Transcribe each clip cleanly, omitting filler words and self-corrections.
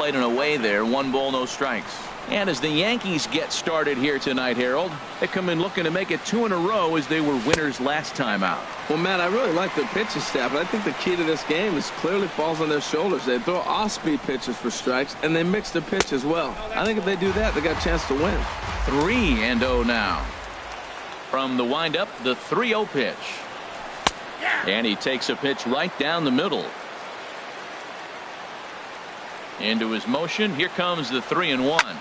plate and away there. 1 ball, no strikes. And as the Yankees get started here tonight, Harold, they come in looking to make it 2 in a row as they were winners last time out. Well, Matt, I really like the pitching staff, but I think the key to this game is clearly falls on their shoulders. They throw off-speed pitches for strikes, and they mix the pitch as well. I think if they do that, they got a chance to win. 3-0 now. From the windup, the 3-0 pitch. And he takes a pitch right down the middle. Into his motion. Here comes the 3-1.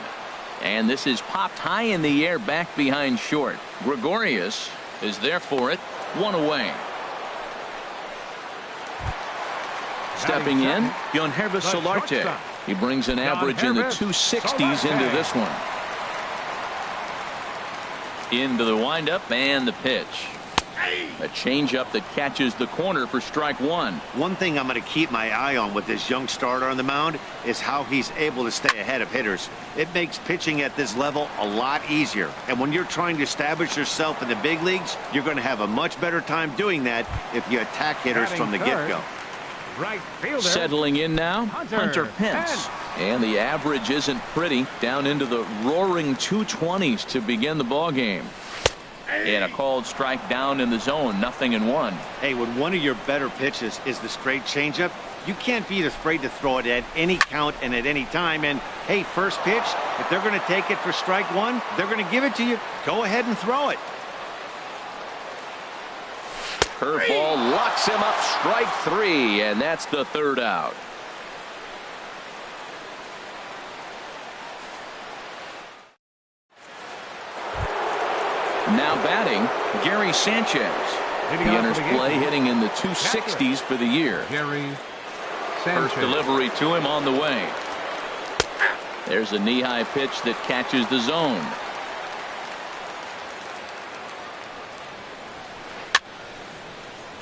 And this is popped high in the air back behind short. Gregorius is there for it. 1 away. Stepping in, keunho0503. He brings an average in the 260s into this one. Into the windup and the pitch. A changeup that catches the corner for strike 1. One thing I'm going to keep my eye on with this young starter on the mound is how he's able to stay ahead of hitters. It makes pitching at this level a lot easier. And when you're trying to establish yourself in the big leagues, you're going to have a much better time doing that if you attack hitters from the get-go. Right fielder. Settling in now, Hunter Pence. And the average isn't pretty, down into the roaring 220s to begin the ball game. And a called strike down in the zone. 0-1. Hey, when one of your better pitches is the straight changeup, you can't be afraid to throw it at any count and at any time. And hey, first pitch, if they're going to take it for strike 1, they're going to give it to you. Go ahead and throw it. Curveball locks him up. Strike 3, and that's the 3rd out. Now batting, Gary Sanchez. He enters play hitting in the 260s for the year. Gary Sanchez. First delivery to him on the way. There's a knee-high pitch that catches the zone.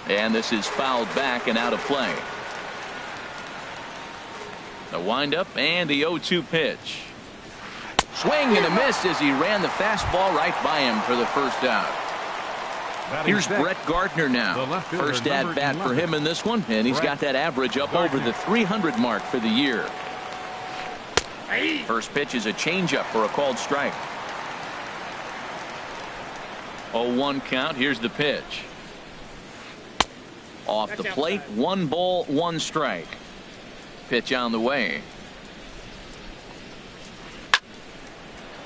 And this is fouled back and out of play. The windup and the 0-2 pitch. Swing and a miss as he ran the fastball right by him for the first out. Here's Brett Gardner now. First at bat for him in this one, and he's got that average up over the 300 mark for the year. First pitch is a changeup for a called strike. 0-1 count. Here's the pitch. Off the plate, 1 ball, 1 strike. Pitch on the way.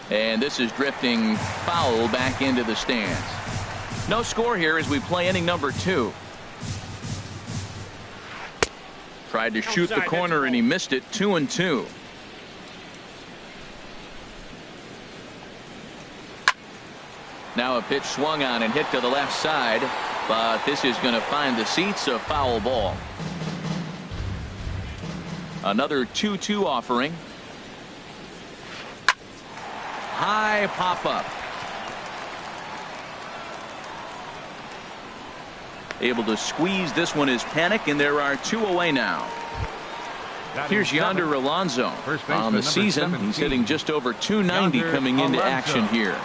And this is drifting foul back into the stands. No score here as we play inning number 2. Tried to shoot the corner and he missed it. 2-2. Now a pitch swung on and hit to the left side, but this is going to find the seats. A foul ball. Another 2-2 offering. High pop up. Able to squeeze this one is Panic, and there are 2 away now. Here's Yonder Alonso on the season. 17. He's hitting just over 290 Yonder coming into Alonso. Action here.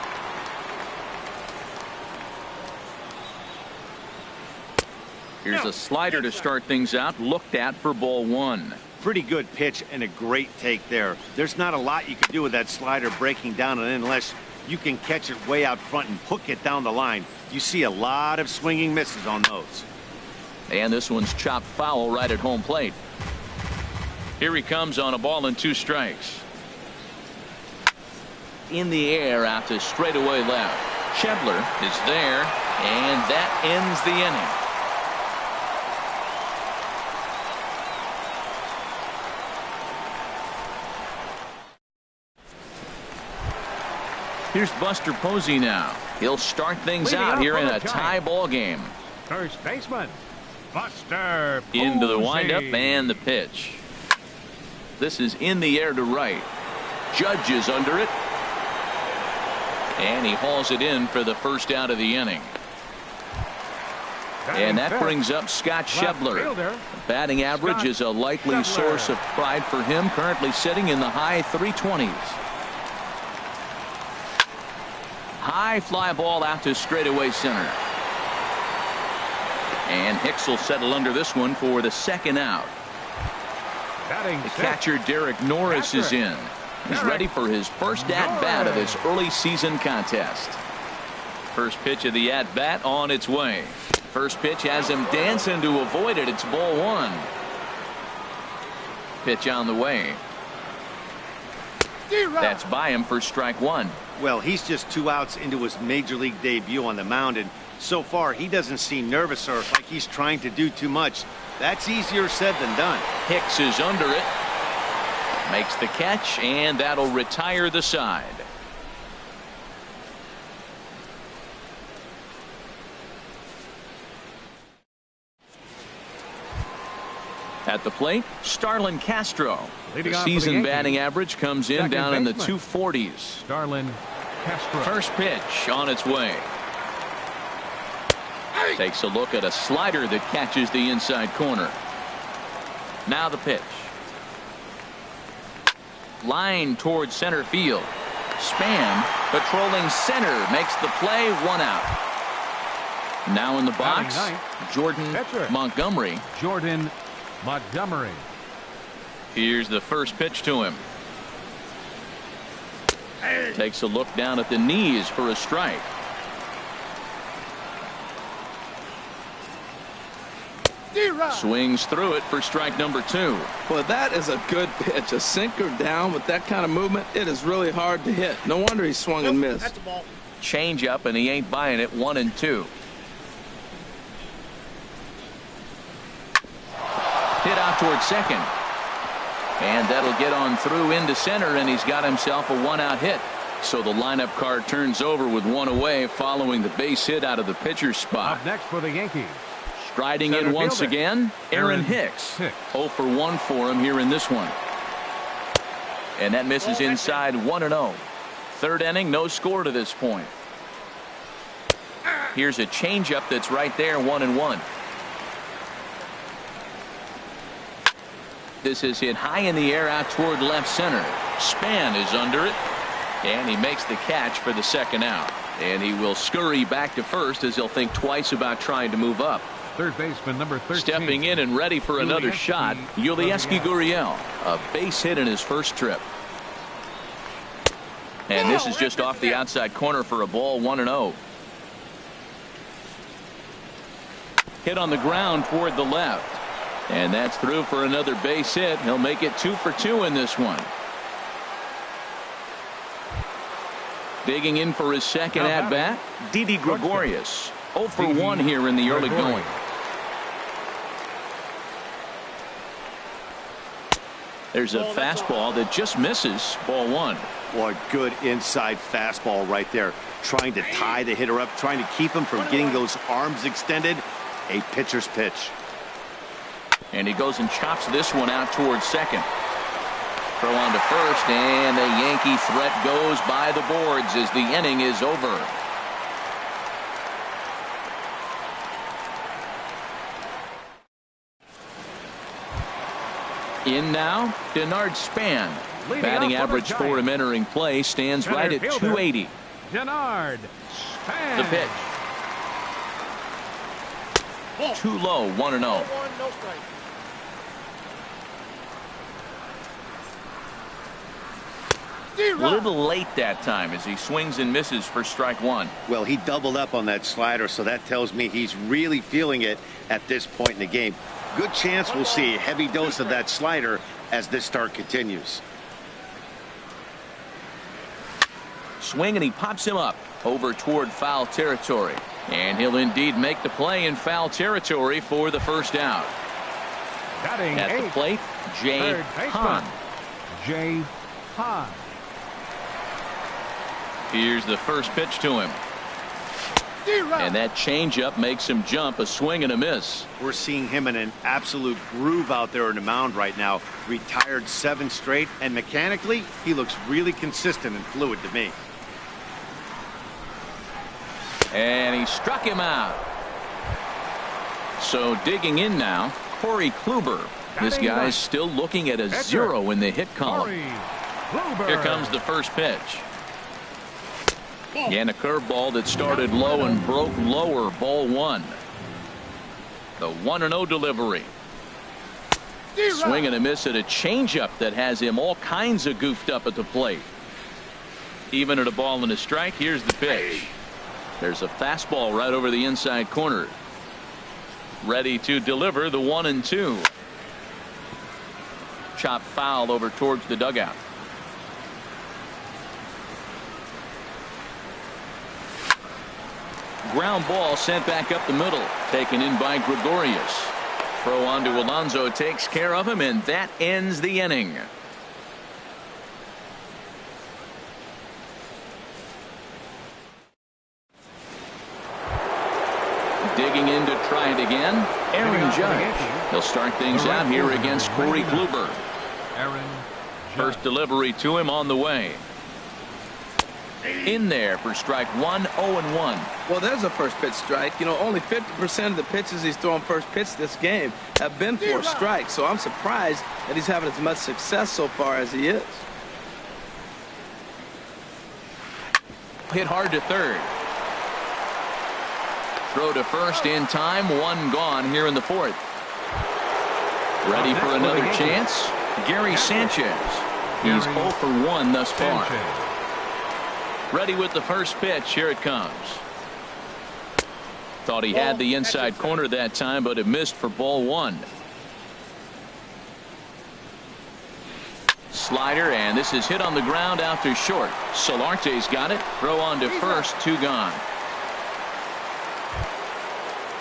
Here's a slider to start things out. Looked at for ball 1. Pretty good pitch and a great take there. There's not a lot you can do with that slider breaking down and in unless you can catch it way out front and hook it down the line. You see a lot of swinging misses on those. And this one's chopped foul right at home plate. Here he comes on a ball and 2 strikes. In the air out to straightaway left. Schebler is there, and that ends the inning. Here's Buster Posey now. He'll start things out here in a tie ball game. First baseman, Buster Posey. Into the windup and the pitch. This is in the air to right. Judge is under it. And he hauls it in for the first out of the inning. And that brings up Scott Schebler. Batting average is a likely source of pride for him. Currently sitting in the high 320s. High fly ball out to straightaway center. And Hicks will settle under this one for the 2nd out. Batting The sixth. catcher, Derek Norris, is in. He's ready for his first at-bat of this early season contest. First pitch of the at-bat on its way. First pitch has him dancing to avoid it. It's ball one. Pitch on the way. That's by him for strike one. Well, he's just 2 outs into his major league debut on the mound, and so far he doesn't seem nervous or like he's trying to do too much. That's easier said than done. Hicks is under it. Makes the catch, and that'll retire the side. At the plate, Starlin Castro. Leading The off for the season Yankees. batting average comes in Second down in the baseman. 240s. Starlin Castro. First pitch on its way. Takes a look at a slider that catches the inside corner. Now the pitch. Line towards center field. Span patrolling center makes the play, 1 out. Now in the box, Batting ninth, Jordan pitcher. Montgomery. Jordan Montgomery. Here's the first pitch to him. Takes a look down at the knees for a strike. Swings through it for strike number 2. Well, that is a good pitch. A sinker down with that kind of movement, it is really hard to hit. No wonder he swung and missed. Change up, and he ain't buying it. 1-2. Hit out towards second. And that'll get on through into center, and he's got himself a 1-out hit. So the lineup card turns over with 1 away following the base hit out of the pitcher's spot. Up next for the Yankees. Striding Center in once fielder, again, Aaron Aaron Hicks. Hicks. 0 for 1 for him here in this one. And that misses inside, 1-0. Third inning, no score to this point. Here's a changeup that's right there, 1-1. This is hit high in the air out toward left center. Span is under it, and he makes the catch for the second out. And he will scurry back to first as he'll think twice about trying to move up. Third baseman number 13. Stepping in and ready for another shot, Yulieski Gurriel. A base hit in his first trip. And this is just off the outside corner for a ball, 1-0. Hit on the ground toward the left. And that's through for another base hit. He'll make it 2 for 2 in this one. Digging in for his second at bat, Didi Gregorius. 0 for 1 here in the early going. There's a fastball that just misses, ball 1. Boy, good inside fastball right there. Trying to tie the hitter up, trying to keep him from getting those arms extended. A pitcher's pitch. And he goes and chops this one out towards second. Throw on to first, and the Yankee threat goes by the boards as the inning is over. In now, Denard Span. Leading Batting off for the average for Giants. him entering play stands Center right at fielder, 280. Denard Span. The pitch. Too low, 1-0. A little late that time as he swings and misses for strike 1. Well, he doubled up on that slider, so that tells me he's really feeling it at this point in the game. Good chance we'll see a heavy dose of that slider as this start continues. Swing, and he pops him up over toward foul territory. And he'll indeed make the play in foul territory for the first out. Batting At the eighth, plate, Jay third baseman, Hahn. Jay Hahn. Here's the first pitch to him. And that changeup makes him jump, a swing and a miss. We're seeing him in an absolute groove out there on the mound right now. Retired 7 straight, and mechanically, he looks really consistent and fluid to me. And he struck him out. So digging in now, Corey Kluber. This guy's still looking at a 0 in the hit column. Corey Kluber. Here comes the first pitch. And a curveball that started low and broke lower, ball 1. The 1-0 delivery. Swing and a miss at a changeup that has him all kinds of goofed up at the plate. Even at a ball and a strike, here's the pitch. There's a fastball right over the inside corner. Ready to deliver the 1-2. Chop foul over towards the dugout. Ground ball sent back up the middle. Taken in by Gregorius. Throw on to Alonso takes care of him, and that ends the inning. Digging in to try it again, Aaron Judge. He'll start things out here against Corey Kluber. First delivery to him on the way. In there for strike one, 0-1. Well, there's a first pitch strike. You know, only 50% of the pitches he's throwing first pitch this game have been for strikes. So I'm surprised that he's having as much success so far as he is. Hit hard to third. Throw to first in time. One gone here in the fourth. Ready for another chance. Gary Sanchez. He's 0 for 1 thus far. Ready with the first pitch. Here it comes. Thought he had the inside corner that time, but it missed for ball 1. Slider, and this is hit on the ground out to short. Solarte's got it. Throw on to first. 2 gone.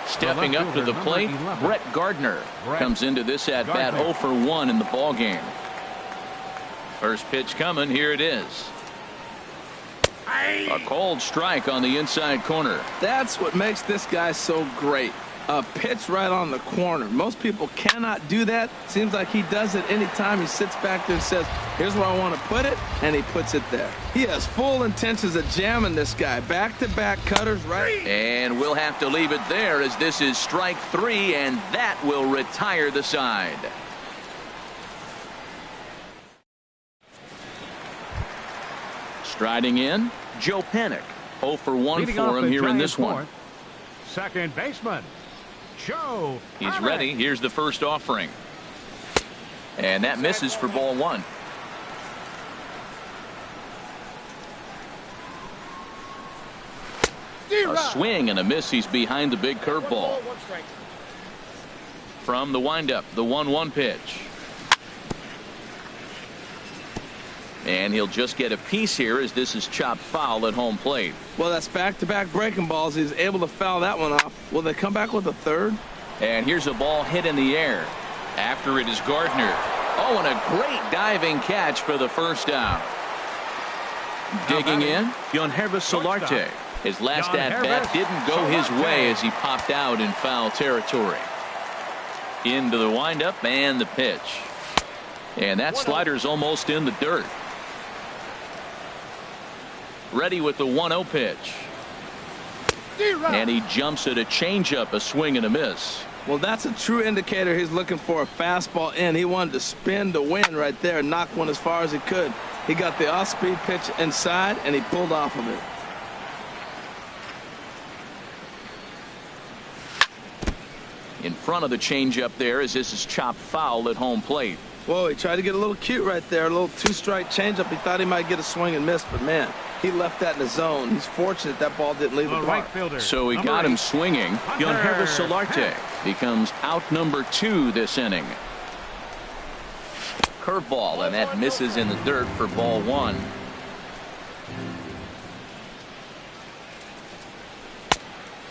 Stepping up to the plate, Brett Gardner comes into this at bat 0 for 1 in the ball game. First pitch coming. Here it is. A cold strike on the inside corner. That's what makes this guy so great. A pitch right on the corner. Most people cannot do that. Seems like he does it anytime he sits back there and says, here's where I want to put it, and he puts it there. He has full intentions of jamming this guy. Back-to-back cutters right. And we'll have to leave it there as this is strike 3, and that will retire the side. Striding in, Joe Panik. 0 for 1 for him here in this one. Second baseman, Joe. He's ready. Here's the first offering. And that misses for ball 1. A swing and a miss. He's behind the big curveball. From the windup, the 1-1 pitch. And he'll just get a piece here as this is chopped foul at home plate. Well, that's back-to-back breaking balls. He's able to foul that one off. Will they come back with a third? And here's a ball hit in the air. After it is Gardner. Oh, and a great diving catch for the first out. Digging in, keunho Solarte. His last at-bat didn't go his way as he popped out in foul territory. Into the windup and the pitch. And that slider's almost in the dirt. Ready with the 1-0 pitch. And he jumps at a changeup, a swing and a miss. Well, that's a true indicator he's looking for a fastball in. He wanted to spin to win right there, knock one as far as he could. He got the off-speed pitch inside, and he pulled off of it. In front of the changeup there as this is chopped foul at home plate. Whoa, he tried to get a little cute right there. A little 2-strike changeup. He thought he might get a swing and miss, but man, he left that in the zone. He's fortunate that ball didn't leave the park. So he got him swinging. Keunho Solarte becomes out number 2 this inning. Curveball, and that misses in the dirt for ball 1.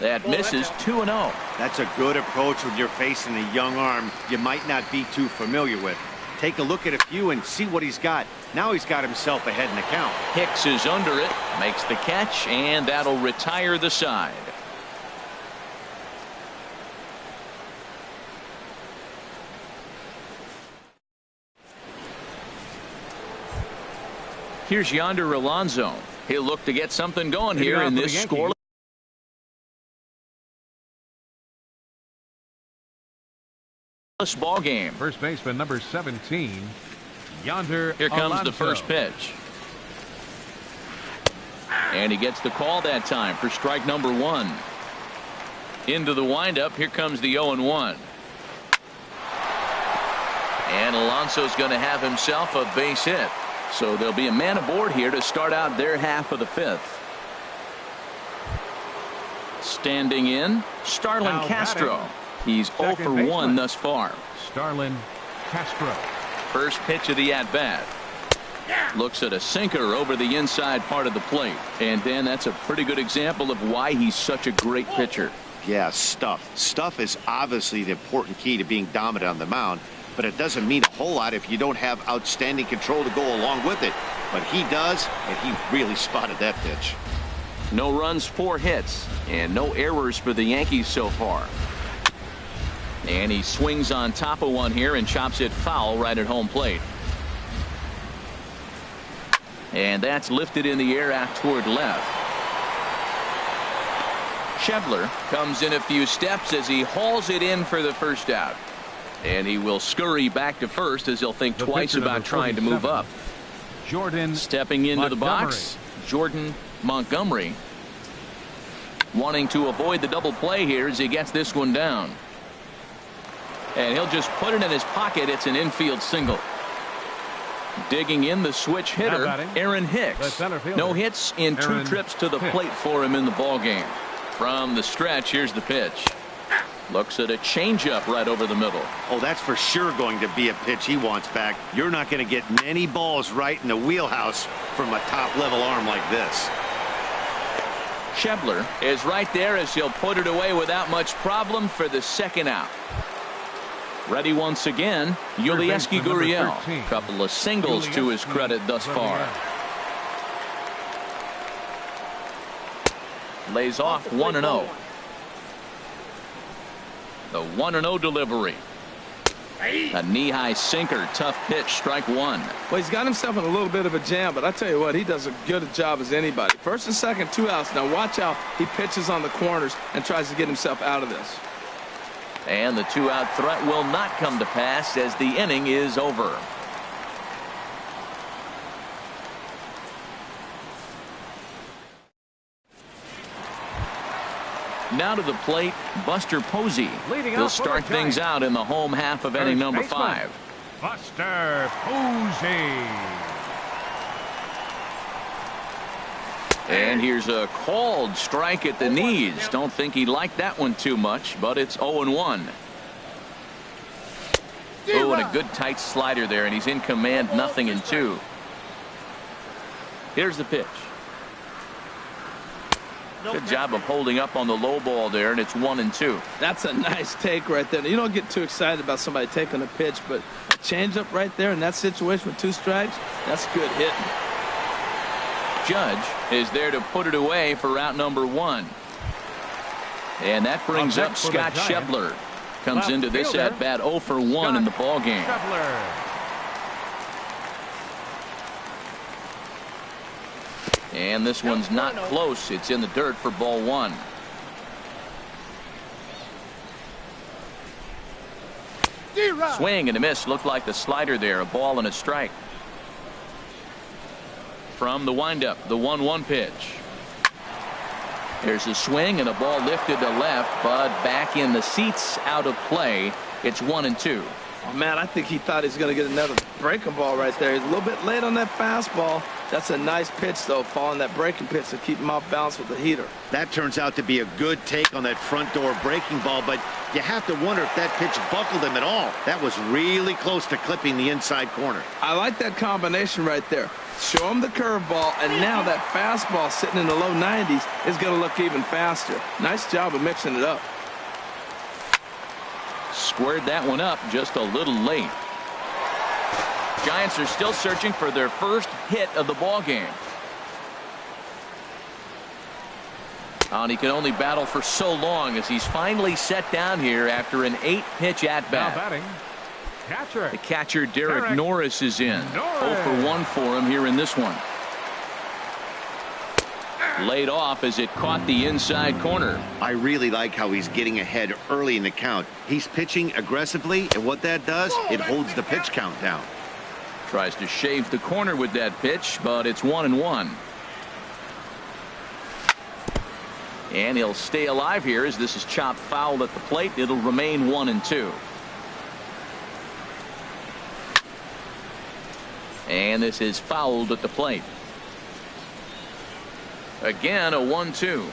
That misses 2-0. That's a good approach when you're facing a young arm you might not be too familiar with. Take a look at a few and see what he's got. Now he's got himself ahead in the count. Hicks is under it, makes the catch, and that'll retire the side. Here's Yonder Alonso. He'll look to get something going here in this scoreless ball game. First baseman number 17, Yonder Here comes Alonso. the first pitch. And he gets the call that time for strike number 1. Into the windup. Here comes the 0-1. And Alonso's going to have himself a base hit. So there'll be a man aboard here to start out their half of the fifth. Standing in, Starlin Castro. He's 0 for 1 thus far. Starlin Castro. First pitch of the at-bat. Looks at a sinker over the inside part of the plate. And Dan, that's a pretty good example of why he's such a great pitcher. Yeah, stuff. Stuff is obviously the important key to being dominant on the mound, but it doesn't mean a whole lot if you don't have outstanding control to go along with it. But he does, and he really spotted that pitch. No runs, 4 hits, and no errors for the Yankees so far. And he swings on top of one here and chops it foul right at home plate. And that's lifted in the air out toward left. Schebler comes in a few steps as he hauls it in for the first out. And he will scurry back to first as he'll think twice about trying to move up. Jordan stepping into the Montgomery. box, Jordan Montgomery, wanting to avoid the double play here as he gets this one down. And he'll just put it in his pocket. It's an infield single. Digging in, the switch hitter, Aaron Hicks. No hits in 2 trips to the plate for him in the ballgame. From the stretch, here's the pitch. Looks at a changeup right over the middle. Oh, that's for sure going to be a pitch he wants back. You're not going to get many balls right in the wheelhouse from a top-level arm like this. Schebler is right there as he'll put it away without much problem for the second out. Ready once again, Yulieski Gurriel. Couple of singles to his credit thus far. Lays off 1-0. The 1-0 delivery. A knee-high sinker, tough pitch, strike 1. Well, he's got himself in a little bit of a jam, but I tell you what, he does as good a job as anybody. First and second, 2 outs. Now watch how he pitches on the corners and tries to get himself out of this. And the 2-out threat will not come to pass as the inning is over. Now to the plate, Buster Posey. He'll start things out in the home half of inning number 5. Buster Posey. And here's a called strike at the knees. Don't think he liked that one too much, but it's 0-1. Oh, and a good tight slider there, and he's in command, 0-2. Here's the pitch. Good job of holding up on the low ball there, and it's 1-2. That's a nice take right there. You don't get too excited about somebody taking a pitch, but a changeup right there in that situation with 2 strikes, that's good hitting. Judge is there to put it away for out number 1. And that brings up Scott Schebler. Comes into this at bat 0 for 1 in the ball game. And this one's not close. It's in the dirt for ball 1. Swing and a miss. Looked like the slider there. A ball and a strike. From the windup, the 1-1 pitch. There's a swing and a ball lifted to left, but back in the seats, out of play. It's 1-2. Oh, man, I think he thought he was going to get another breaking ball right there. He's a little bit late on that fastball. That's a nice pitch, though, following that breaking pitch to keep him off balance with the heater. That turns out to be a good take on that front door breaking ball, but you have to wonder if that pitch buckled him at all. That was really close to clipping the inside corner. I like that combination right there. Show him the curveball, and now that fastball sitting in the low 90s is going to look even faster. Nice job of mixing it up. Squared that one up just a little late. Giants are still searching for their first hit of the ball game. And he can only battle for so long as he's finally set down here after an 8-pitch at-bat. The catcher Derek Norris is in. 0 for 1 for him here in this one. Laid off as it caught the inside corner. I really like how he's getting ahead early in the count. He's pitching aggressively, and what that does, it holds the pitch count down. Tries to shave the corner with that pitch, but it's 1-1. And he'll stay alive here as this is chopped foul at the plate. It'll remain 1-2. And this is fouled at the plate. Again, a 1-2.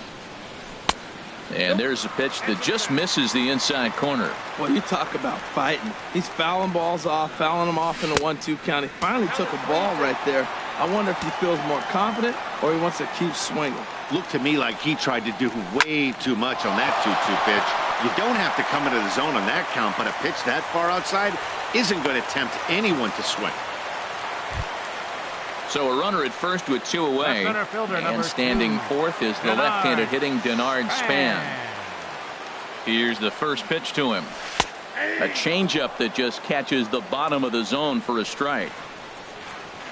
And there's a pitch that just misses the inside corner. Well, you talk about fighting. He's fouling balls off, fouling them off in a 1-2 count. He finally took a ball right there. I wonder if he feels more confident or he wants to keep swinging. Looked to me like he tried to do way too much on that 2-2 pitch. You don't have to come into the zone on that count, but a pitch that far outside isn't going to tempt anyone to swing. So a runner at first with 2 away. And standing fourth is the left-handed hitting Denard Span. Here's the first pitch to him. A changeup that just catches the bottom of the zone for a strike.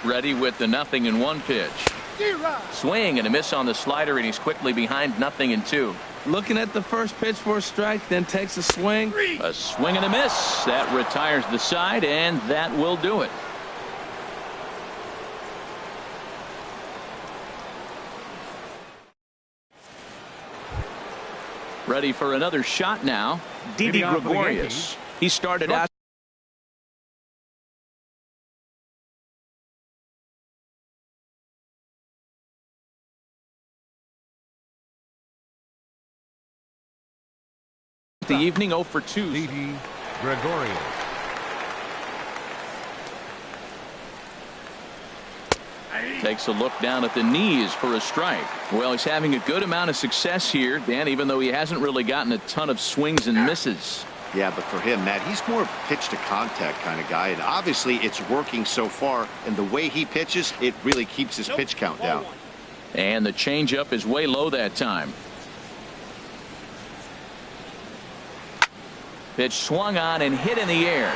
Ready with the 0-1 pitch. Swing and a miss on the slider, and he's quickly behind 0-2. Looking at the first pitch for a strike, then takes a swing. A swing and a miss. That retires the side, and that will do it. Ready for another shot now. Didi Gregorius. He started out the evening 0 for 2. Didi Gregorius. Takes a look down at the knees for a strike. Well, he's having a good amount of success here, Dan, even though he hasn't really gotten a ton of swings and misses. Yeah, but for him, Matt, he's more pitch to contact kind of guy, and obviously it's working so far, and the way he pitches, it really keeps his pitch count down. And the changeup is way low that time. Pitch swung on and hit in the air.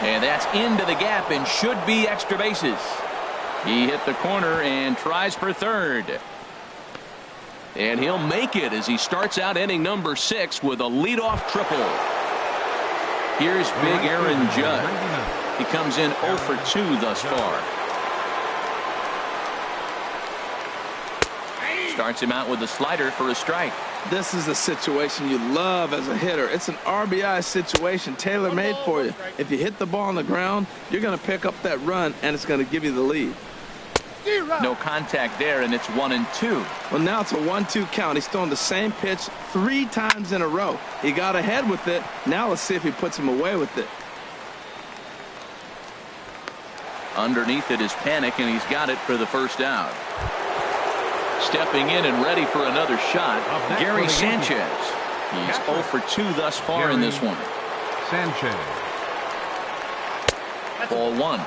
And that's into the gap and should be extra bases. He hit the corner and tries for third. And he'll make it as he starts out inning number 6 with a leadoff triple. Here's big Aaron Judd. He comes in 0 for 2 thus far. Starts him out with a slider for a strike. This is a situation you love as a hitter. It's an RBI situation tailor-made for you. If you hit the ball on the ground, you're going to pick up that run, and it's going to give you the lead. No contact there, and it's 1-2. Well, now it's a 1-2 count. He's throwing the same pitch 3 times in a row. He got ahead with it. Now let's see if he puts him away with it. Underneath it is Panic, and he's got it for the first out. Stepping in and ready for another shot, Gary Sanchez. He's 0 for 2 thus far in this one. Sanchez. Ball 1.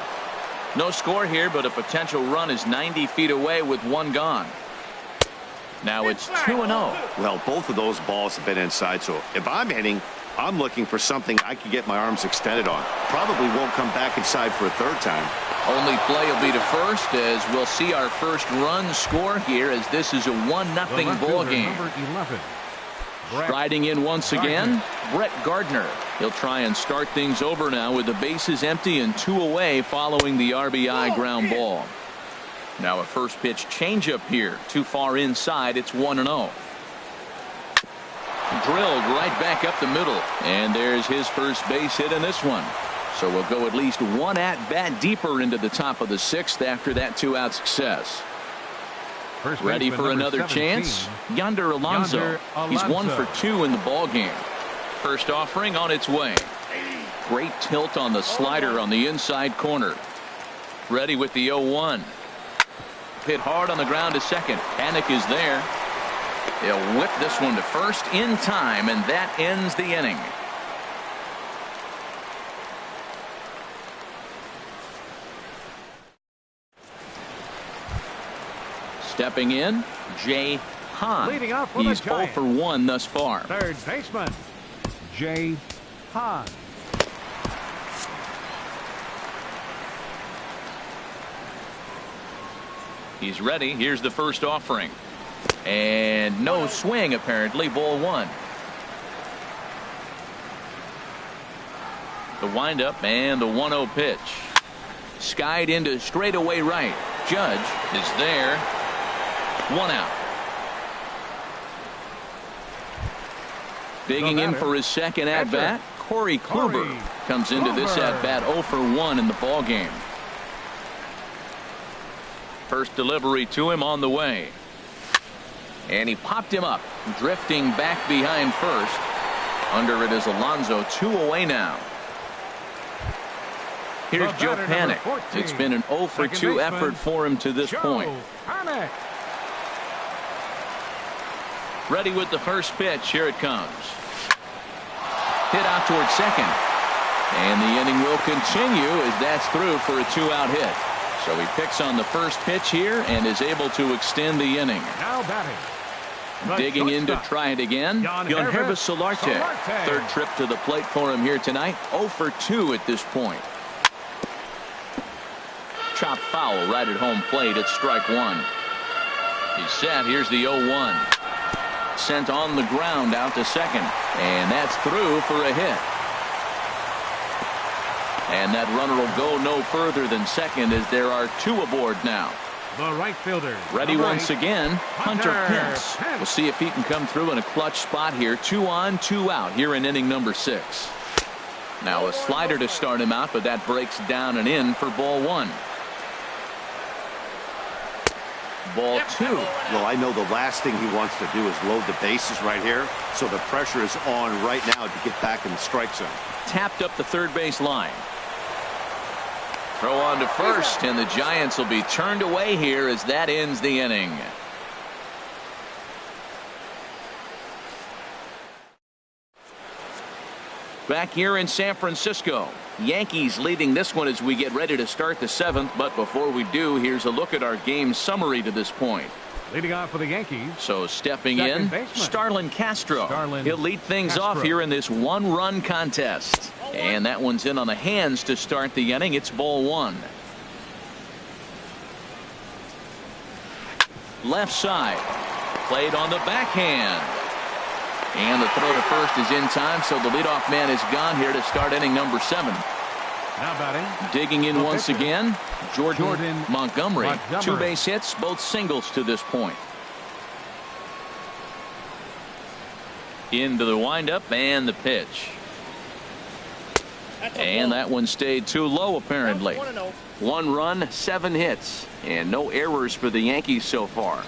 No score here, but a potential run is 90 feet away with 1 gone. Now it's 2-0. Well, both of those balls have been inside, so if I'm hitting, I'm looking for something I can get my arms extended on. Probably won't come back inside for a third time. Only play will be to first, as we'll see our first run score here, as this is a 1-0 ball game. Number 11. Striding in once again, Brett Gardner. He'll try and start things over now with the bases empty and 2 away following the RBI ground ball. Now a first pitch changeup here. Too far inside. It's 1-0. Drilled right back up the middle. And there's his first base hit in this one. So we'll go at least 1 at-bat deeper into the top of the 6th after that 2-out success. Ready for another 17, chance? Yonder Alonso. He's 1 for 2 in the ball game. First offering on its way. Great tilt on the slider on the inside corner. Ready with the 0-1. Hit hard on the ground to second. Panic is there. They'll whip this one to first in time, and that ends the inning. Stepping in, Jay Hahn. Leading off for He's the 0 Giants. for 1 thus far. Third baseman, Jay Hahn. He's ready. Here's the first offering. And no swing, apparently. Ball 1. The windup and the 1-0 pitch. Skied into straightaway right. Judge is there. 1 out. Digging in for his second at bat, Corey Kluber. Comes into this at-bat 0 for 1 in the ball game. First delivery to him on the way. And he popped him up, drifting back behind first. Under it is Alonso, 2 away now. Here's Joe Panik. It's been an 0 for 2 effort for him to this point. Ready with the first pitch. Here it comes. Hit out towards second. And the inning will continue as that's through for a 2-out hit. So he picks on the first pitch here and is able to extend the inning. Now batting. Digging in to try it again. keunho0503. Third trip to the plate for him here tonight. 0 for 2 at this point. Chop foul right at home plate at strike 1. He's set. Here's the 0-1. Sent on the ground out to second. And that's through for a hit. And that runner will go no further than second as there are 2 aboard now. The right fielder. Ready once again, Hunter Pence. We'll see if he can come through in a clutch spot here. 2 on, 2 out here in inning number 6. Now a slider to start him out, but that breaks down and in for ball 1. Ball 2. Well, I know the last thing he wants to do is load the bases right here, so the pressure is on right now to get back in the strike zone. Tapped up the third base line. Throw on to first, and the Giants will be turned away here as that ends the inning. Back here in San Francisco, Yankees leading this one as we get ready to start the 7th. But before we do, here's a look at our game summary to this point. Leading off for the Yankees. So stepping in, Starlin Castro. He'll lead things off here in this 1-run contest. And that one's in on the hands to start the inning. It's ball 1. Left side. Played on the backhand. And the throw to first is in time, so the leadoff man is gone here to start inning number 7. Now batting. Digging in once again, Jordan Montgomery. 2 base hits, both singles to this point. Into the windup and the pitch. And that one stayed too low apparently. 1 run, 7 hits, and no errors for the Yankees so far.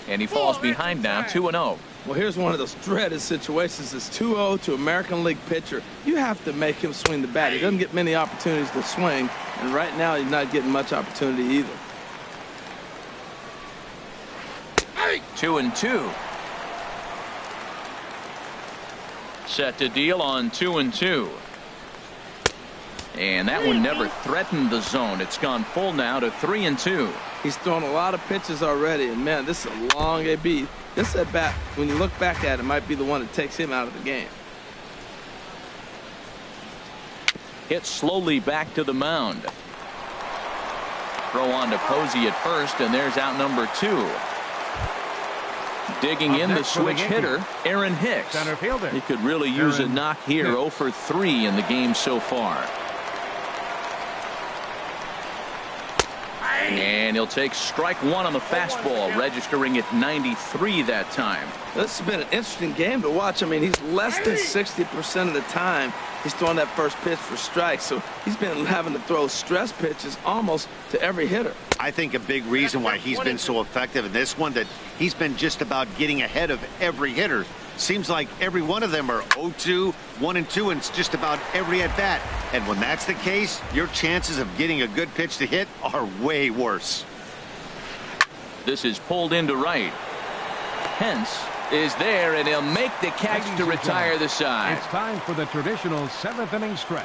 And he falls behind now, 2-0. Well, here's one of those dreaded situations. It's 2-0 to American League pitcher. You have to make him swing the bat. He doesn't get many opportunities to swing, and right now he's not getting much opportunity either. 2-2. Set to deal on 2-2. And that one never threatened the zone. It's gone full now to 3-2. He's thrown a lot of pitches already, and man, this is a long AB. This at bat, when you look back at it, might be the one that takes him out of the game. Hit slowly back to the mound. Throw on to Posey at first, and there's out number 2. Digging in the switch hitter, Aaron Hicks. Center fielder. He could really use a knock here. 0 for 3 in the game so far. And he'll take strike 1 on the fastball, registering at 93 that time. This has been an interesting game to watch. I mean, he's less than 60% of the time he's throwing that first pitch for strikes. So he's been having to throw stress pitches almost to every hitter. I think a big reason why he's been so effective in this one, that he's been just about getting ahead of every hitter. Seems like every one of them are 0-2, 1-2, and it's just about every at-bat. And when that's the case, your chances of getting a good pitch to hit are way worse. This is pulled into right. Pence is there, and he'll make the catch to retire the side. It's time for the traditional 7th inning stretch.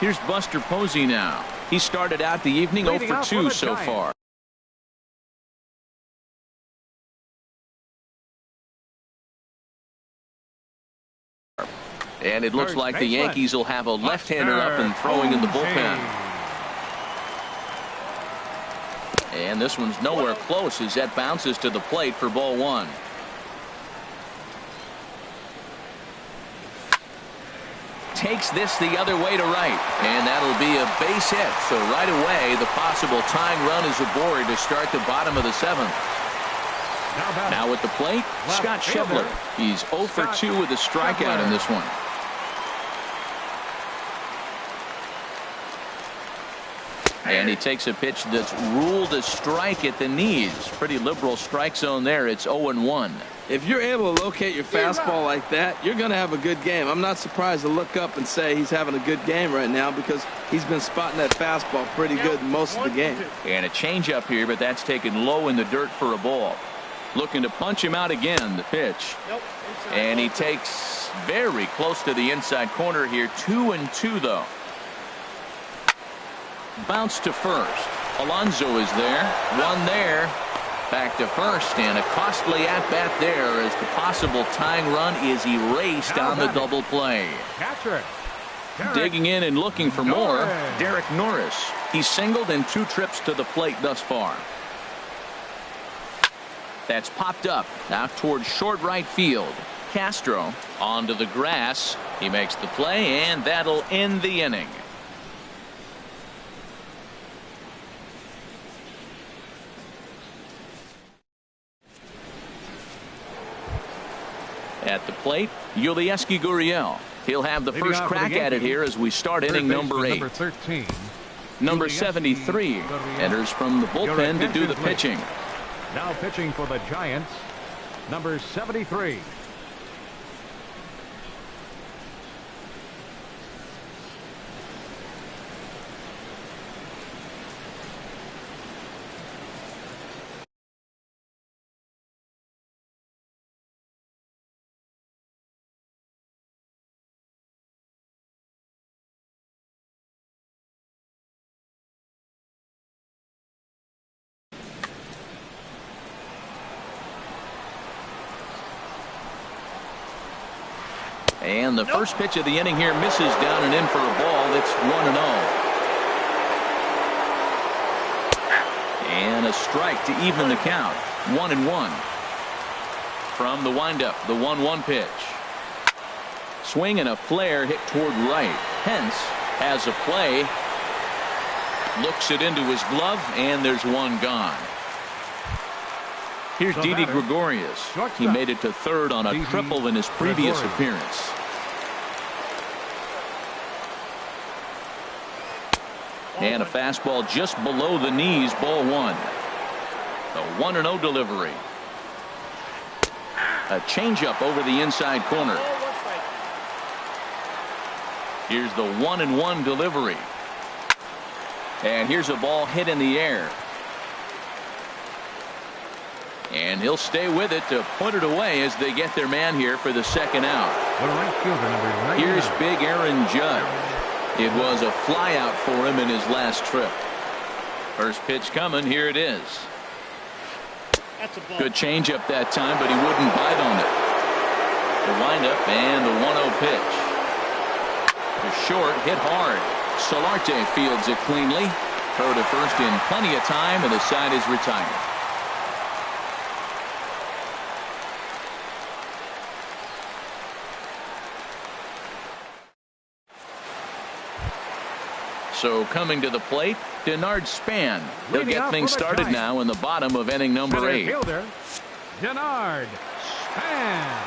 Here's Buster Posey now. He started out the evening 0 for 2 so far. And it looks like the Yankees will have a left-hander up and throwing in the bullpen. And this one's nowhere close as that bounces to the plate for ball 1. Takes this the other way to right, and that'll be a base hit. So right away, the possible tying run is aboard to start the bottom of the 7th. Now at the plate, Scott Scheffler. He's 0 for 2 with a strikeout in this one. And he takes a pitch that's ruled a strike at the knees. Pretty liberal strike zone there. It's 0-1. If you're able to locate your fastball like that, you're going to have a good game. I'm not surprised to look up and say he's having a good game right now because he's been spotting that fastball pretty good most of the game. And a changeup here, but that's taken low in the dirt for a ball. Looking to punch him out again, the pitch. And he takes very close to the inside corner here. 2-2 though. Bounce to first. Alonso is there. One there. Back to first, and a costly at-bat there as the possible tying run is erased on the double play. Digging in and looking for more, Derek Norris. He's singled in 2 trips to the plate thus far. That's popped up out towards short right field. Castro onto the grass. He makes the play, and that'll end the inning. At the plate, Yulieski Gurriel. He'll have the first crack at it here as we start inning number 8. Number 73 enters from the bullpen to do the pitching. Now pitching for the Giants, number 73. And the first pitch of the inning here misses down and in for a ball. It's 1-0. And a strike to even the count. 1-1. From the windup, the 1-1 pitch. Swing and a flare hit toward right. Pence has a play. Looks it into his glove, and there's one gone. Here's Didi Gregorius. He made it to third on a triple in his previous appearance. And a fastball just below the knees, ball 1. The 1-0 delivery. A changeup over the inside corner. Here's the 1-1 delivery. And here's a ball hit in the air. And he'll stay with it to put it away as they get their man here for the second out. Here's big Aaron Judge. It was a flyout for him in his last trip. First pitch coming. Here it is. Good changeup that time, but he wouldn't bite on it. The windup and the 1-0 pitch. The short hit hard. Solarte fields it cleanly. Throw to first in plenty of time, and the side is retired. So coming to the plate, Denard Span. He'll get things started now in the bottom of inning number 8. Denard Span.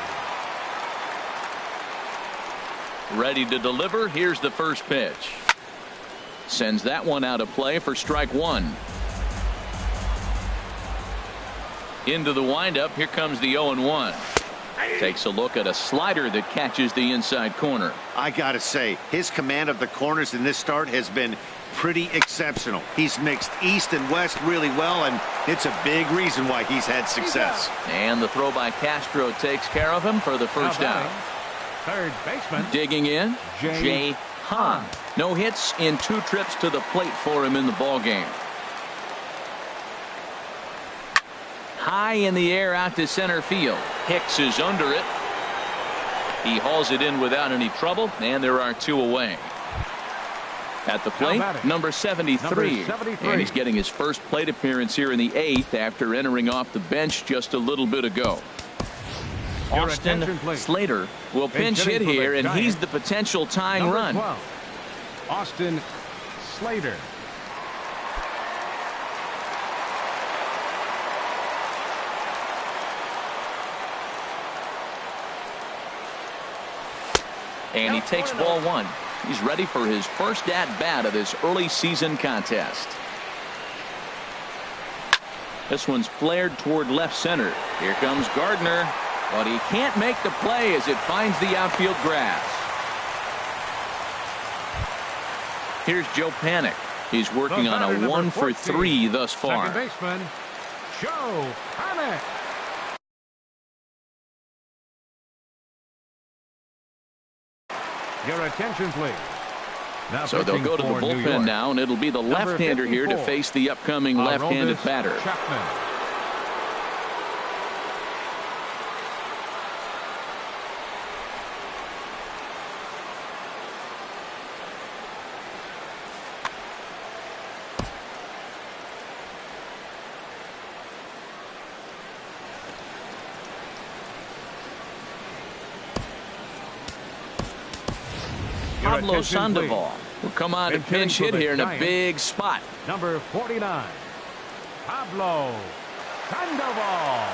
Ready to deliver. Here's the first pitch. Sends that one out of play for strike 1. Into the windup. Here comes the 0-1. Takes a look at a slider that catches the inside corner. I gotta say, his command of the corners in this start has been pretty exceptional. He's mixed east and west really well, and it's a big reason why he's had success. And the throw by Castro takes care of him for the first out. Third baseman. Digging in, Jay Hahn. No hits in 2 trips to the plate for him in the ballgame. High in the air out to center field. Hicks is under it. He hauls it in without any trouble, and there are 2 away. At the plate, number 73. And he's getting his first plate appearance here in the 8th after entering off the bench just a little bit ago. Austin Slater will pinch hit here, and he's the potential tying run. Austin Slater. And he takes ball one. He's ready for his first at-bat of this early season contest. This one's flared toward left center. Here comes Gardner, but he can't make the play as it finds the outfield grass. Here's Joe Panic. He's working on a 1 for 3 thus far. Second baseman, Joe Panic. Your attention, please. Now so they'll go to the bullpen now, and it'll be the left-hander here to face the upcoming left-handed batter. Chapman. Pablo Sandoval will come on to pinch hit here in a big spot. Number 49, Pablo Sandoval.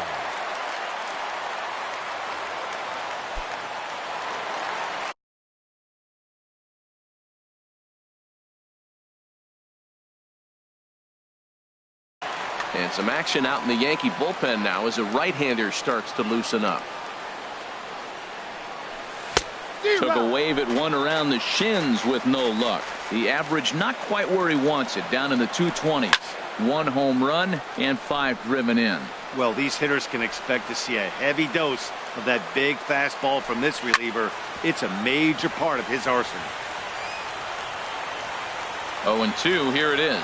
And some action out in the Yankee bullpen now as a right-hander starts to loosen up. Took a wave at one around the shins with no luck. The average not quite where he wants it, down in the 220s. 1 home run and 5 driven in. Well, these hitters can expect to see a heavy dose of that big fastball from this reliever. It's a major part of his arsenal. 0-2, here it is.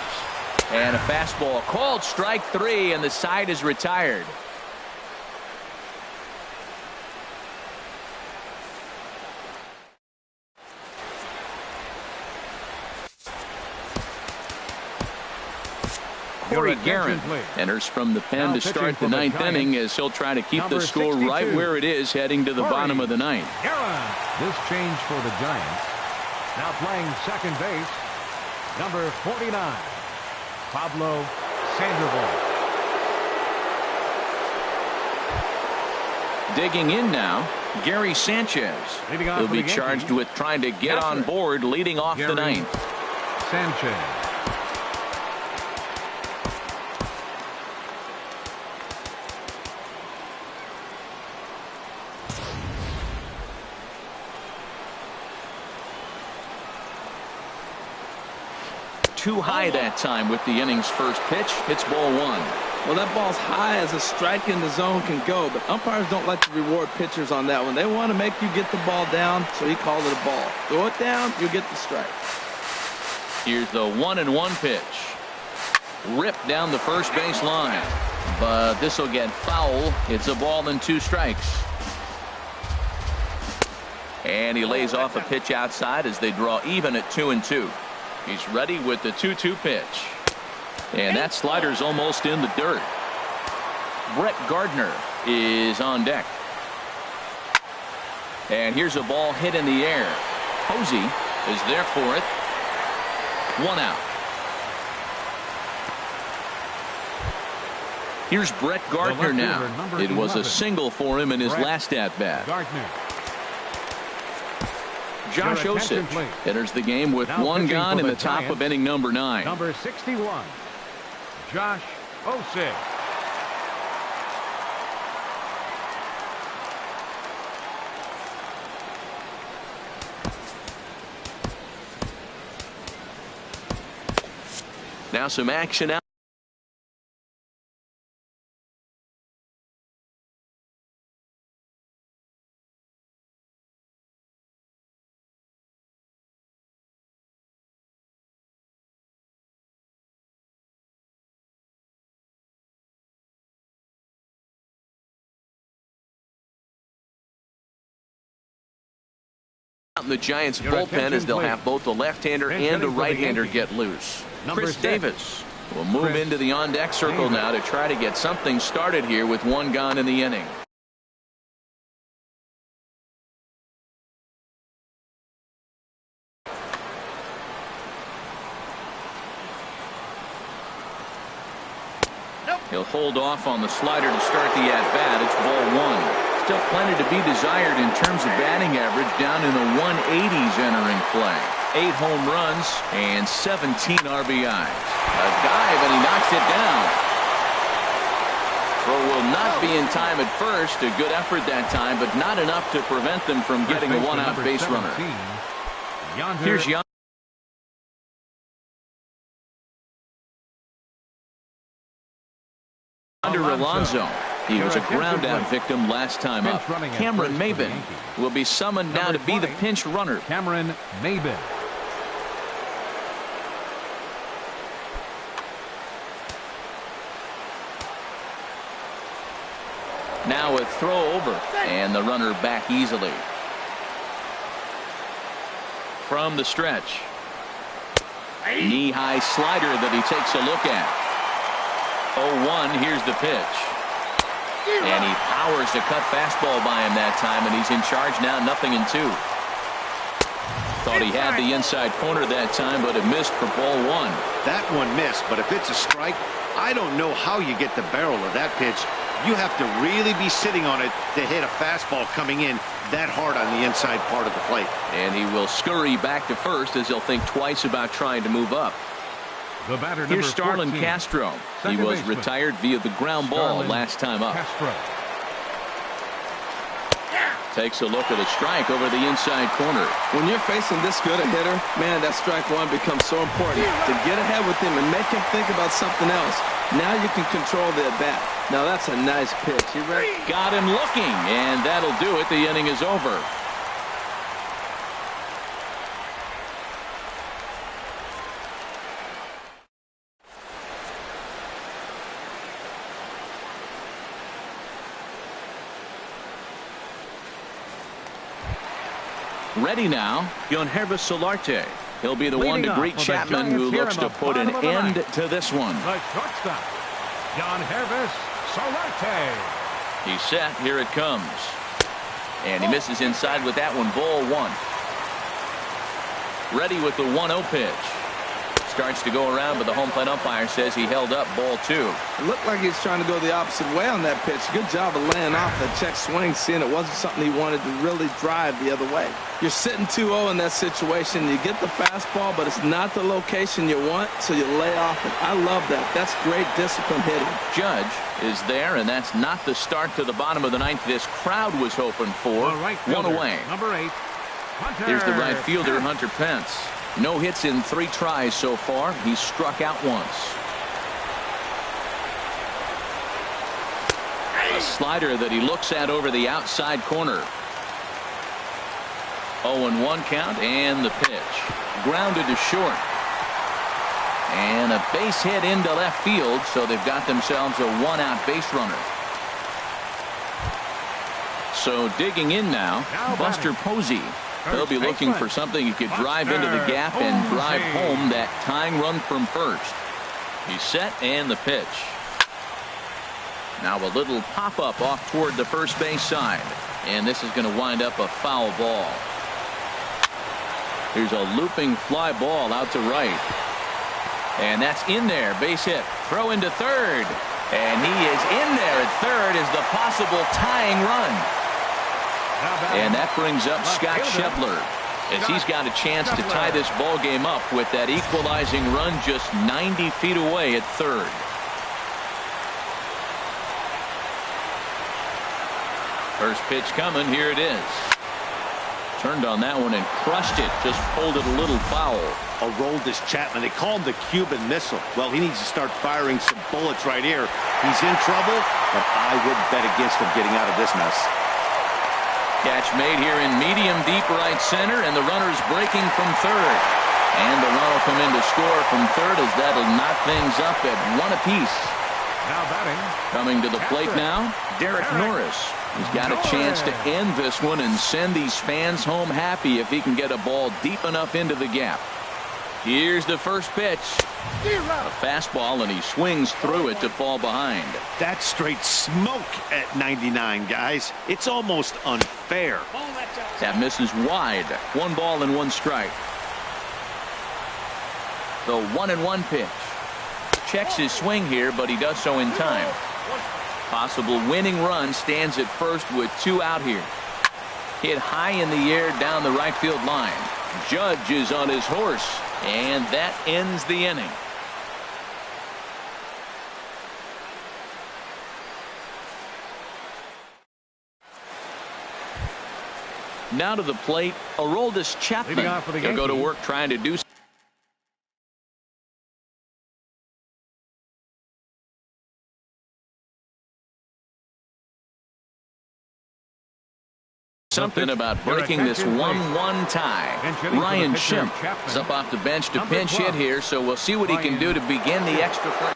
And a fastball called strike 3, and the side is retired. Corey Guerin enters from the pen to start the 9th inning as he'll try to keep the score right where it is heading to the bottom of the 9th. This change for the Giants. Now playing second base, number 49, Pablo Sandoval. Digging in now, Gary Sanchez. He'll be charged with trying to get on board leading off the 9th. Sanchez. Too high that time with the inning's first pitch. It's ball 1. Well, that ball's high as a strike in the zone can go, but umpires don't like to reward pitchers on that one. They want to make you get the ball down, so he called it a ball. Throw it down, you get the strike. Here's the 1-1 pitch. Ripped down the first base line, but this will get foul. It's a ball and 2 strikes. And he lays off a pitch outside as they draw even at 2-2. He's ready with the 2-2 pitch. And that slider's almost in the dirt. Brett Gardner is on deck. And here's a ball hit in the air. Posey is there for it. 1 out. Here's Brett Gardner now. It was a single for him in his last at-bat. Josh Osich enters the game with 1 gone in the top of inning number 9. Number 61, Josh Osich. Now some action out. In the Giants bullpen as they'll have both a left-hander and a right-hander get loose. Chris Davis will move into the on-deck circle now to try to get something started here with 1 gone in the inning. He'll hold off on the slider to start the at-bat. It's ball 1. still plenty to be desired in terms of batting average, down in the 180s entering play. 8 home runs and 17 RBIs. A dive, and he knocks it down. Throw will not be in time at first. A good effort that time, but not enough to prevent them from getting a one-out base runner. Here's Yonder Alonso. He was a ground-out victim last time up. Cameron Maybin will be summoned now to be the pinch runner. Cameron Maybin. Now a throw over, and the runner back easily. From the stretch. Knee-high slider that he takes a look at. 0-1, here's the pitch. And he powers the cut fastball by him that time, and he's in charge now, 0-2. Thought he had the inside corner that time, but it missed for ball 1. That one missed, but if it's a strike, I don't know how you get the barrel of that pitch. You have to really be sitting on it to hit a fastball coming in that hard on the inside part of the plate. And he will scurry back to first as he'll think twice about trying to move up. The batter, here's Starlin 14, Castro. He was retired via the ground ball last time up. Castro. Takes a look at a strike over the inside corner. When you're facing this good a hitter, man, that strike one becomes so important. To get ahead with him and make him think about something else. Now you can control the at-bat. Now that's a nice pitch. You ready? Got him looking, and that'll do it. The inning is over. Ready now, keunho0503. He'll be the one to greet Chapman, who looks to put an end to this one. The shortstop, keunho0503. He's set. Here it comes. And he misses inside with that one. Ball 1. Ready with the 1-0 pitch. Starts to go around, but the home plate umpire says he held up. Ball 2. It looked like he was trying to go the opposite way on that pitch. Good job of laying off the check swing, seeing it wasn't something he wanted to really drive the other way. You're sitting 2-0 in that situation. You get the fastball, but it's not the location you want, so you lay off it. I love that. That's great discipline hitting. Judge is there, and that's not the start to the bottom of the 9th this crowd was hoping for. One away. Number 8. Here's the right fielder, Hunter Pence. No hits in 3 tries so far. He's struck out once. A slider that he looks at over the outside corner. 0-1 count, and the pitch. Grounded to short. And a base hit into left field, so they've got themselves a 1-out base runner. So digging in now, Buster Posey. He'll be looking for something he could drive into the gap and drive home that tying run from first. He's set, and the pitch. Now a little pop-up off toward the first base side. And this is going to wind up a foul ball. Here's a looping fly ball out to right. And that's in there. Base hit. Throw into third. And he is in there at third as the possible tying run. And that brings up Scott Schebler as he's got a chance to tie this ball game up with that equalizing run just 90 feet away at third. First pitch coming. Here it is. Turned on that one and crushed it. Just pulled it a little foul. A rolled-ish Chapman. They call him the Cuban Missile. Well, he needs to start firing some bullets right here. He's in trouble, but I would bet against him getting out of this mess. Catch made here in medium deep right center, and the runner's breaking from third. And the run will come in to score from third as that'll knock things up at 1 apiece. Now batting. Coming to the plate now, Derek Norris. He's got a chance to end this one and send these fans home happy if he can get a ball deep enough into the gap. Here's the first pitch. A fastball, and he swings through it to fall behind. That's straight smoke at 99, guys. It's almost unfair. That misses wide. 1 ball and 1 strike. The 1-1 pitch. Checks his swing here, but he does so in time. Possible winning run stands at first with 2 out here. Hit high in the air down the right field line. Judge is on his horse, and that ends the inning. Now to the plate, Aroldis Chapman. He'll go to work trying to do something about breaking this 1-1 tie. Ryan Schimpf is up off the bench to pinch hit here, so we'll see what he can do to begin the extra frame.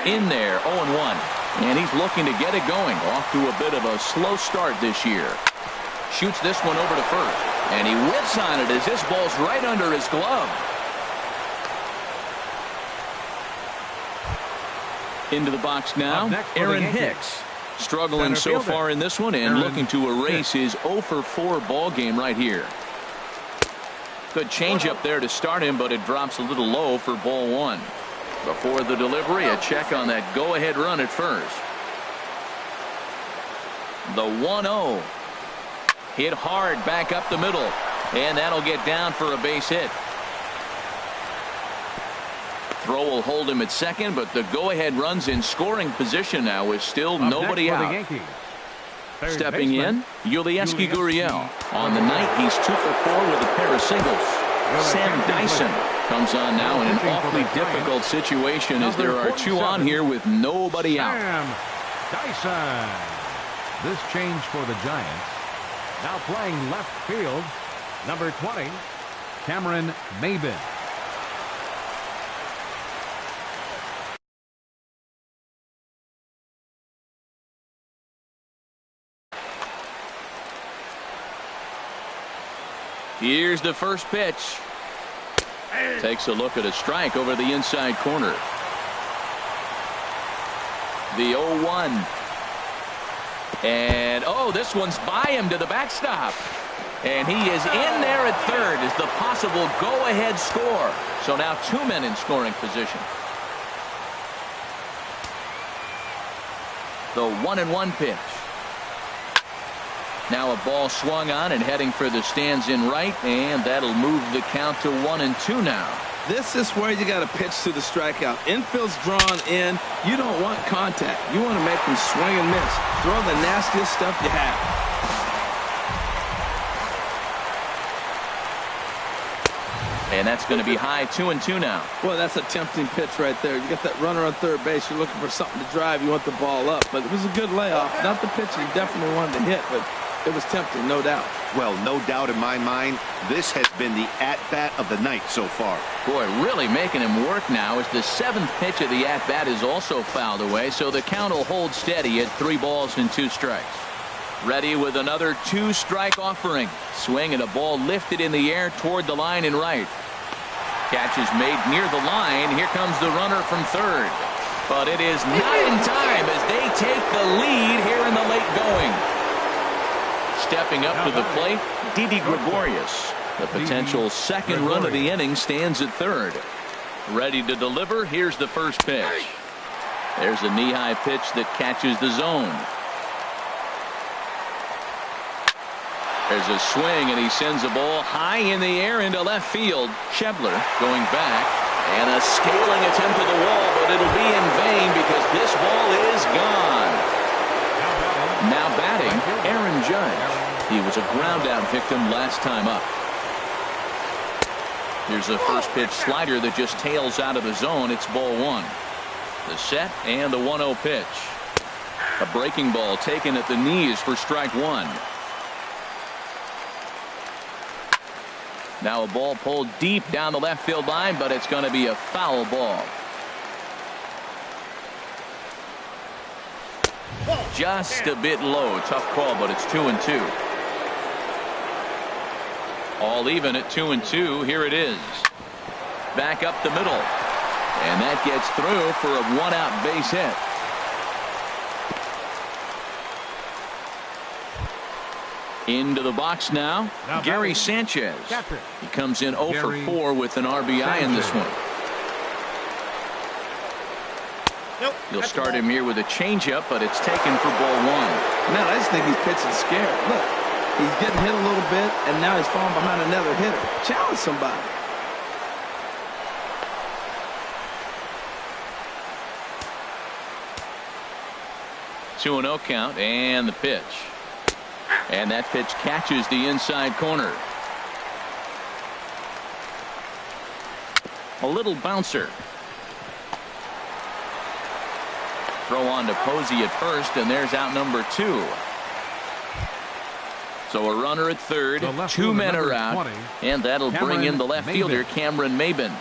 In there, 0-1. And he's looking to get it going. Off to a bit of a slow start this year. Shoots this one over to first. And he whips on it as this ball's right under his glove. Into the box now, Aaron Hicks. Struggling so far in this one and looking to erase his 0-for-4 ball game right here. Good changeup there to start him, but it drops a little low for ball 1. Before the delivery, a check on that go-ahead run at first. The 1-0. Hit hard back up the middle, and that'll get down for a base hit. Throw will hold him at second, but the go-ahead run's in scoring position now with still nobody out. Stepping in, Yulieski Gurriel. On the night, he's 2 for 4 with a pair of singles. Sam Dyson comes on now in an awfully difficult situation as there are 2 on here with nobody out. Sam Dyson. This change for the Giants. Now playing left field, number 20, Cameron Maybin. Here's the first pitch. Takes a look at a strike over the inside corner. The 0-1. And, oh, this one's by him to the backstop. And he is in there at third as the possible go-ahead score. So now 2 men in scoring position. The 1-1 pitch. Now a ball swung on and heading for the stands in right, and that'll move the count to 1-2 now. This is where you got to pitch to the strikeout. Infield's drawn in. You don't want contact. You want to make them swing and miss. Throw the nastiest stuff you have. And that's going to be high, 2-2 now. Well, that's a tempting pitch right there. You got that runner on third base. You're looking for something to drive. You want the ball up. But it was a good layoff. Not the pitch he definitely wanted to hit, but it was tempting, no doubt. Well, no doubt in my mind, this has been the at-bat of the night so far. Boy, really making him work now as the 7th pitch of the at-bat is also fouled away, so the count will hold steady at 3 balls and 2 strikes. Ready with another 2-strike offering. Swing and a ball lifted in the air toward the line and right. Catch is made near the line. Here comes the runner from third. But it is not in time as they take the lead here in the late going. Stepping up to the plate, Didi Gregorius. The potential second run of the inning stands at third. Ready to deliver. Here's the first pitch. There's a knee-high pitch that catches the zone. There's a swing, and he sends a ball high in the air into left field. Schebler going back, and a scaling attempt at the wall, but it'll be in vain because this ball is gone. Now batting, Aaron Judge. He was a ground-out victim last time up. Here's a first-pitch slider that just tails out of the zone. It's ball 1. The set and the 1-0 pitch. A breaking ball taken at the knees for strike 1. Now a ball pulled deep down the left field line, but it's going to be a foul ball. Just a bit low. Tough call, but it's 2-2. All even at 2-2. Here it is. Back up the middle. And that gets through for a 1-out base hit. Into the box now, Gary Sanchez. He comes in 0 for 4 with an RBI in this one. You'll start him here with a changeup, but it's taken for ball 1. Man, I just think he's pitching scared. Look, he's getting hit a little bit, and now he's falling behind another hitter. Challenge somebody. Two and 0 count, and the pitch. And that pitch catches the inside corner. A little bouncer. Throw on to Posey at first, and there's out number 2. So a runner at third, 2 men are out, 20, and that'll bring in the left fielder, Cameron Maybin.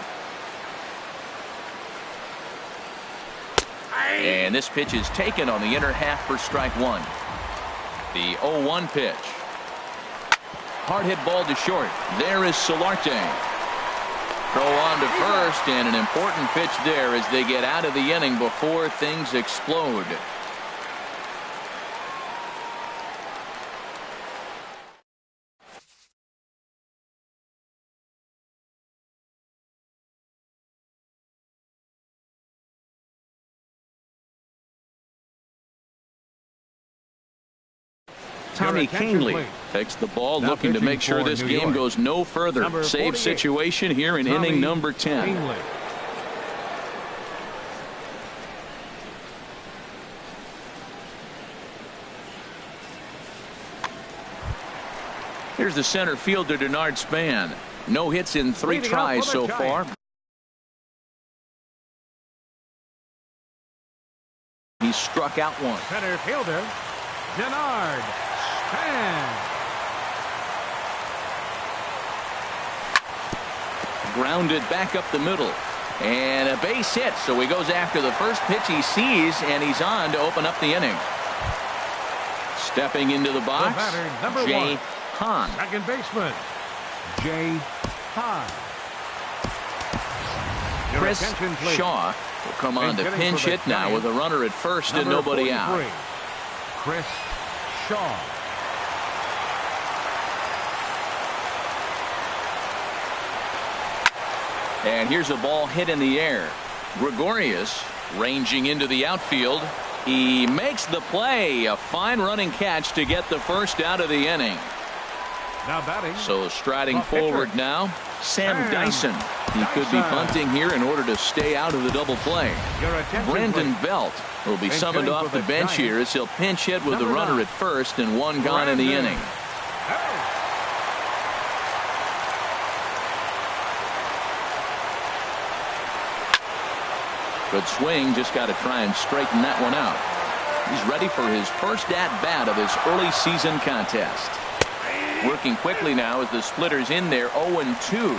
And this pitch is taken on the inner half for strike 1. The 0-1 pitch. Hard hit ball to short. There is Solarte. Throw on to first, and an important pitch there as they get out of the inning before things explode. Tommy Kingley takes the ball, looking to make sure this game goes no further. Save situation here in inning number 10. Here's the center fielder, Denard Span. No hits in 3 tries so far. He struck out one. Center fielder, Denard Span. Grounded back up the middle. And a base hit, so he goes after the first pitch he sees, and he's on to open up the inning. Stepping into the box, Jay Hahn. Second baseman, Jay Hahn. Chris Shaw will come on to pinch hit now with a runner at first and nobody out. Chris Shaw. And here's a ball hit in the air. Gregorius ranging into the outfield. He makes the play. A fine running catch to get the first out of the inning. Now batting. So striding forward now, Sam Dyson. He could be bunting here in order to stay out of the double play. Brandon Belt will be summoned off the bench here as he'll pinch hit with the runner at first and one gone in the inning. Good swing, just got to try and straighten that one out. He's ready for his first at-bat of this early season contest. Working quickly now as the splitter's in there, 0-2.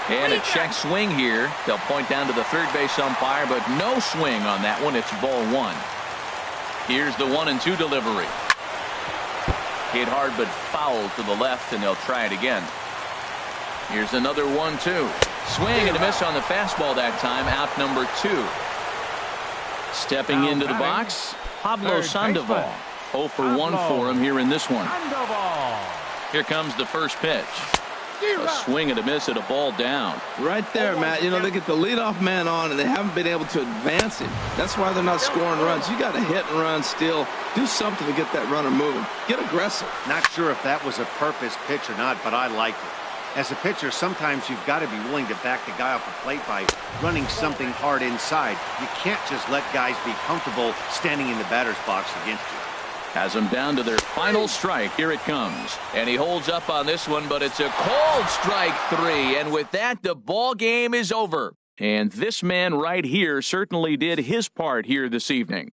And a check swing here. They'll point down to the third base umpire, but no swing on that one. It's ball 1. Here's the 1-2 delivery. Hit hard but foul to the left, and they'll try it again. Here's another 1-2. Swing and a miss on the fastball that time. Out number 2. Stepping into the box, Pablo Sandoval. 0 for 1 for him here in this one. Here comes the first pitch. A swing and a miss at a ball down. Right there, Matt. You know, they get the leadoff man on, and they haven't been able to advance him. That's why they're not scoring runs. You got to hit and run still. Do something to get that runner moving. Get aggressive. Not sure if that was a purpose pitch or not, but I liked it. As a pitcher, sometimes you've got to be willing to back the guy off the plate by running something hard inside. You can't just let guys be comfortable standing in the batter's box against you. Has them down to their final strike. Here it comes. And he holds up on this one, but it's a cold strike 3. And with that, the ball game is over. And this man right here certainly did his part here this evening.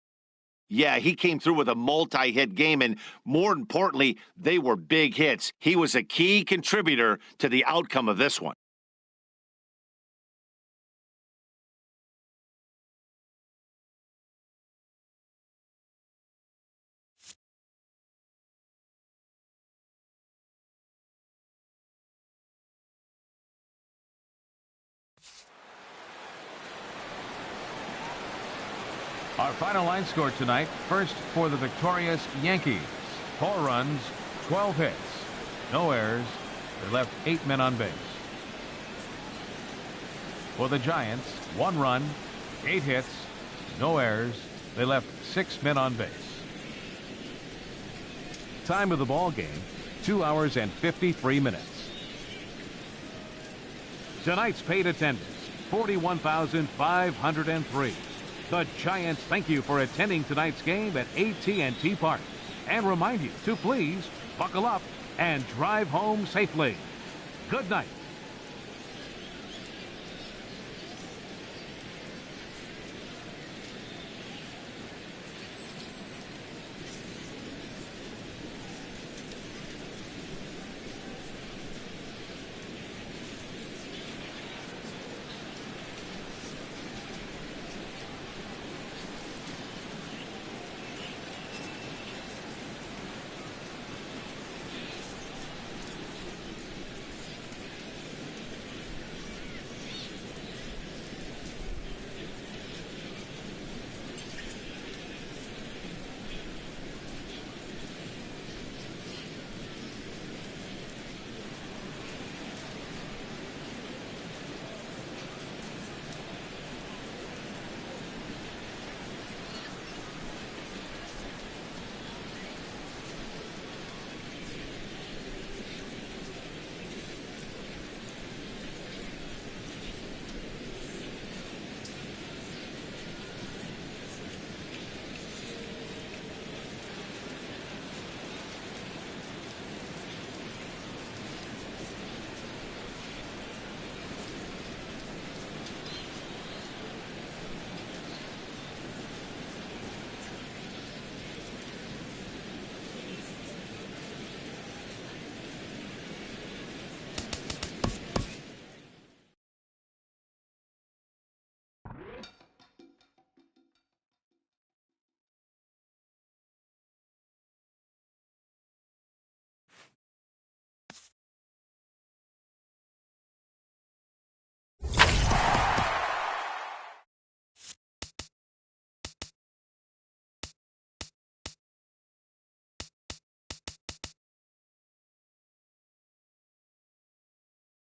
Yeah, he came through with a multi-hit game, and more importantly, they were big hits. He was a key contributor to the outcome of this one. Our final line score tonight. First for the victorious Yankees. 4 runs, 12 hits, no errors. They left 8 men on base. For the Giants, 1 run, 8 hits, no errors. They left 6 men on base. Time of the ball game, 2 hours and 53 minutes. Tonight's paid attendance, 41,503. The Giants thank you for attending tonight's game at AT&T Park and remind you to please buckle up and drive home safely. Good night.